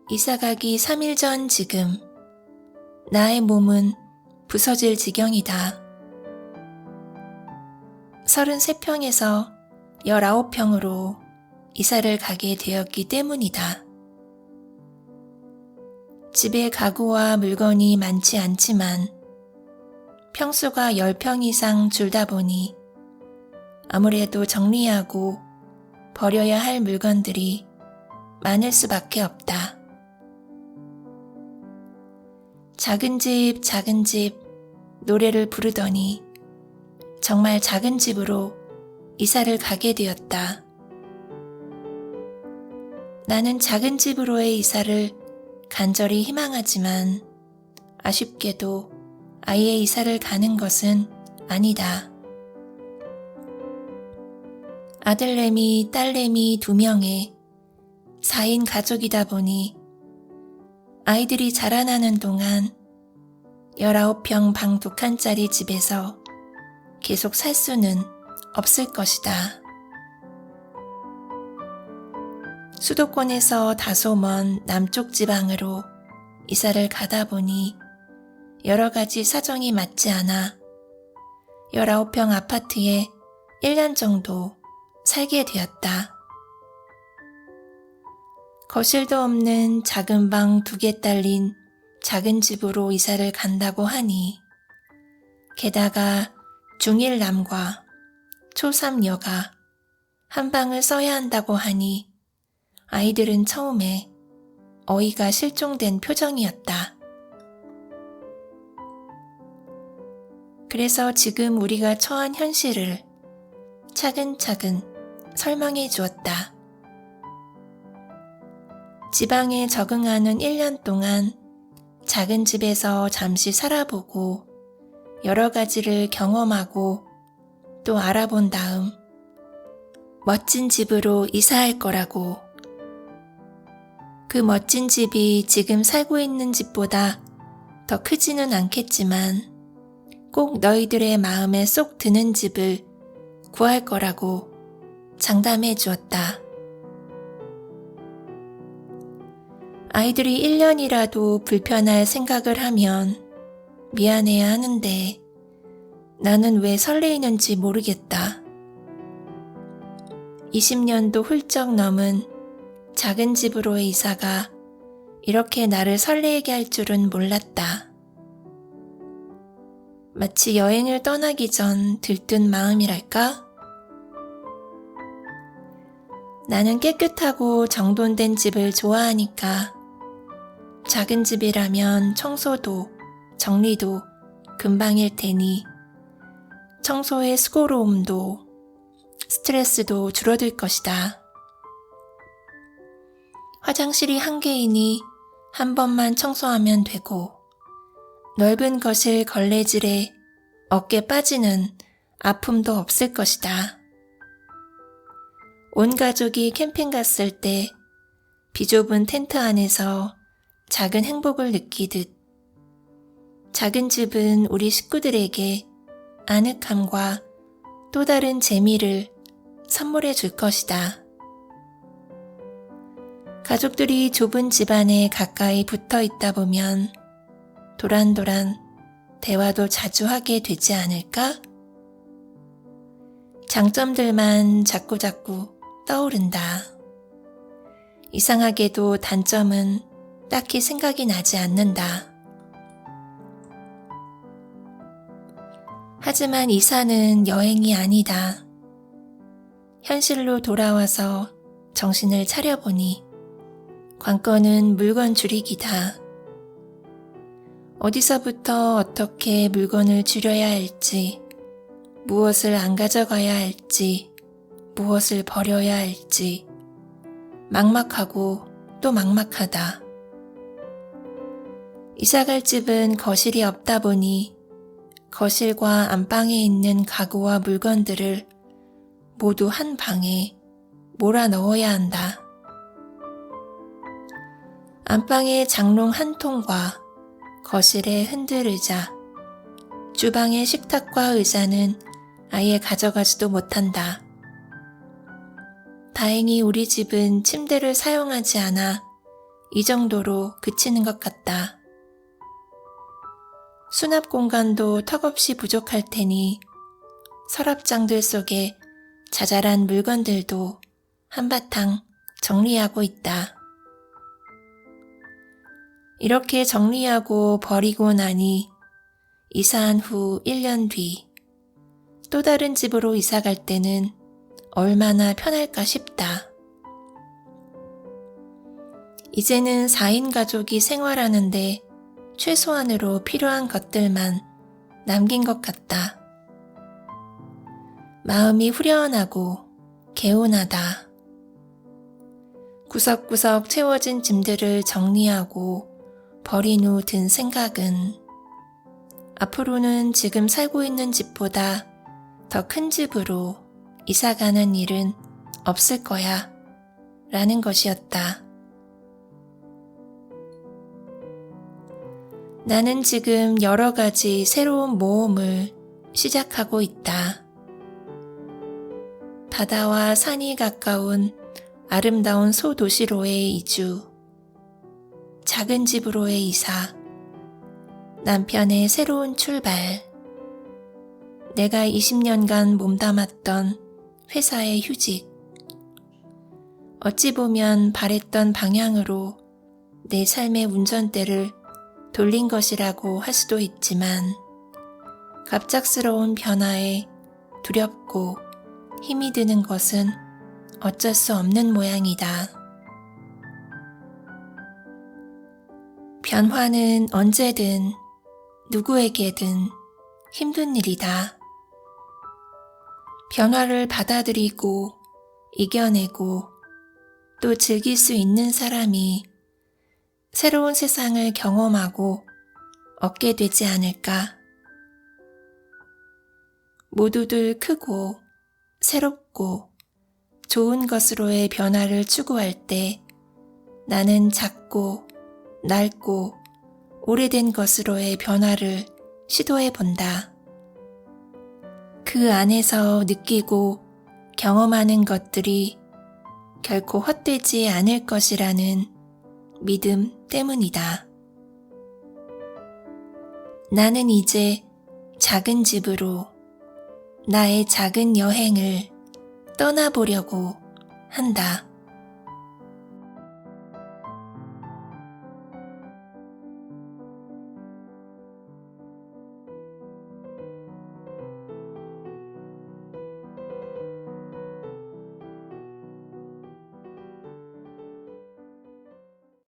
이사가기 3일 전 지금 나의 몸은 부서질 지경이다. 33평에서 19평으로 이사를 가게 되었기 때문이다. 집에 가구와 물건이 많지 않지만 평수가 10평 이상 줄다 보니 아무래도 정리하고 버려야 할 물건들이 많을 수밖에 없다. 작은 집, 작은 집 노래를 부르더니 정말 작은 집으로 이사를 가게 되었다. 나는 작은 집으로의 이사를 간절히 희망하지만 아쉽게도 아예 이사를 가는 것은 아니다. 아들내미, 딸내미 2명의 4인 가족이다 보니 아이들이 자라나는 동안 19평 방 2칸짜리 집에서 계속 살 수는 없을 것이다. 수도권에서 다소 먼 남쪽 지방으로 이사를 가다 보니 여러 가지 사정이 맞지 않아 19평 아파트에 1년 정도 살게 되었다. 거실도 없는 작은 방 2개 딸린 작은 집으로 이사를 간다고 하니 게다가 중1 남과 초3 여가 한 방을 써야 한다고 하니 아이들은 처음에 어이가 실종된 표정이었다. 그래서 지금 우리가 처한 현실을 차근차근 설명해 주었다. 지방에 적응하는 1년 동안 작은 집에서 잠시 살아보고 여러 가지를 경험하고 또 알아본 다음 멋진 집으로 이사할 거라고. 그 멋진 집이 지금 살고 있는 집보다 더 크지는 않겠지만 꼭 너희들의 마음에 쏙 드는 집을 구할 거라고 장담해 주었다. 아이들이 1년이라도 불편할 생각을 하면 미안해야 하는데 나는 왜 설레이는지 모르겠다. 20년도 훌쩍 넘은 작은 집으로의 이사가 이렇게 나를 설레게 할 줄은 몰랐다. 마치 여행을 떠나기 전 들뜬 마음이랄까? 나는 깨끗하고 정돈된 집을 좋아하니까 작은 집이라면 청소도 정리도 금방일 테니 청소의 수고로움도 스트레스도 줄어들 것이다. 화장실이 1개이니 한 번만 청소하면 되고 넓은 거실 걸레질에 어깨 빠지는 아픔도 없을 것이다. 온 가족이 캠핑 갔을 때 비좁은 텐트 안에서 작은 행복을 느끼듯 작은 집은 우리 식구들에게 아늑함과 또 다른 재미를 선물해 줄 것이다. 가족들이 좁은 집안에 가까이 붙어 있다 보면 도란도란 대화도 자주 하게 되지 않을까? 장점들만 자꾸자꾸 떠오른다. 이상하게도 단점은 딱히 생각이 나지 않는다. 하지만 이사는 여행이 아니다. 현실로 돌아와서 정신을 차려보니 관건은 물건 줄이기다. 어디서부터 어떻게 물건을 줄여야 할지, 무엇을 안 가져가야 할지, 무엇을 버려야 할지 막막하고 또 막막하다. 이사갈 집은 거실이 없다 보니 거실과 안방에 있는 가구와 물건들을 모두 한 방에 몰아 넣어야 한다. 안방의 장롱 1통과 거실의 흔들 의자, 주방의 식탁과 의자는 아예 가져가지도 못한다. 다행히 우리 집은 침대를 사용하지 않아 이 정도로 그치는 것 같다. 수납 공간도 턱없이 부족할 테니 서랍장들 속에 자잘한 물건들도 한바탕 정리하고 있다. 이렇게 정리하고 버리고 나니 이사한 후 1년 뒤 또 다른 집으로 이사 갈 때는 얼마나 편할까 싶다. 이제는 4인 가족이 생활하는데 최소한으로 필요한 것들만 남긴 것 같다. 마음이 후련하고 개운하다. 구석구석 채워진 짐들을 정리하고 버린 후 든 생각은 앞으로는 지금 살고 있는 집보다 더 큰 집으로 이사가는 일은 없을 거야 라는 것이었다. 나는 지금 여러 가지 새로운 모험을 시작하고 있다. 바다와 산이 가까운 아름다운 소도시로의 이주, 작은 집으로의 이사, 남편의 새로운 출발, 내가 20년간 몸담았던 회사의 휴직, 어찌 보면 바랬던 방향으로 내 삶의 운전대를 돌린 것이라고 할 수도 있지만 갑작스러운 변화에 두렵고 힘이 드는 것은 어쩔 수 없는 모양이다. 변화는 언제든 누구에게든 힘든 일이다. 변화를 받아들이고 이겨내고 또 즐길 수 있는 사람이 새로운 세상을 경험하고 얻게 되지 않을까. 모두들 크고 새롭고 좋은 것으로의 변화를 추구할 때 나는 작고 낡고 오래된 것으로의 변화를 시도해 본다. 그 안에서 느끼고 경험하는 것들이 결코 헛되지 않을 것이라는 믿음 때문이다. 나는 이제 작은 집으로 나의 작은 여행을 떠나보려고 한다.